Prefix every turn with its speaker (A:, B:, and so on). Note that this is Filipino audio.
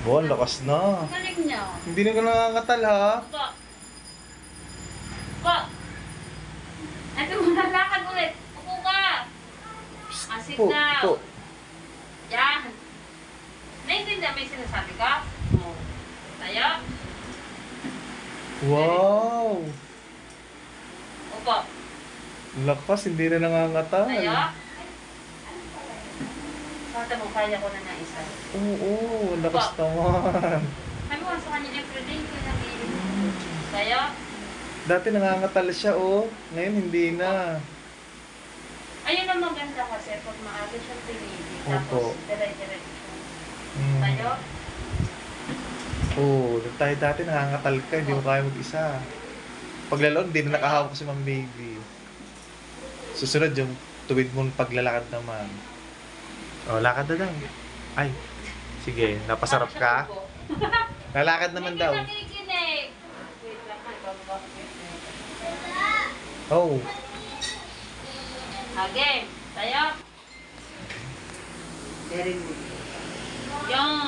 A: Wow, ang lakas na.
B: Galing niya.
A: Hindi na ka nangangatal ha.
B: Upo. Upo. Ito mo lalakad ulit. Upo ka. Asik
A: Po,
B: na.
A: po.
B: Yan. Naiintindihan mo yung sinasabi ka? Oo. Tayo.
A: Wow.
B: Upo.
A: Lakas, hindi na nangangatal.
B: Tayo. Kata mo, kaya ko na ng isa.
A: Oo, lakas naman.
B: Kami mo sa kanya everyday ko nabili. Tayo.
A: Dati nangangatal siya oh. Ngayon hindi na.
B: Ayun ang maganda kasi pag maaga siyang pinili.
A: Opo.
B: Tapos dire-diretso.
A: Mm.
B: Tayo.
A: Oo, tayo dati nangangatal ka, hindi mo kaya mag-isa. Paglalon, hindi na nakahawak si Ma'am Baby. Susunod yung tuwid mong paglalakad naman. Oh, lakad na daw. Ay, sige, napasarap ka. Lalakad naman daw.
B: Hindi nakikinig. Wait lang,
A: Oh,
B: Again. Tayo. Very good. Yan.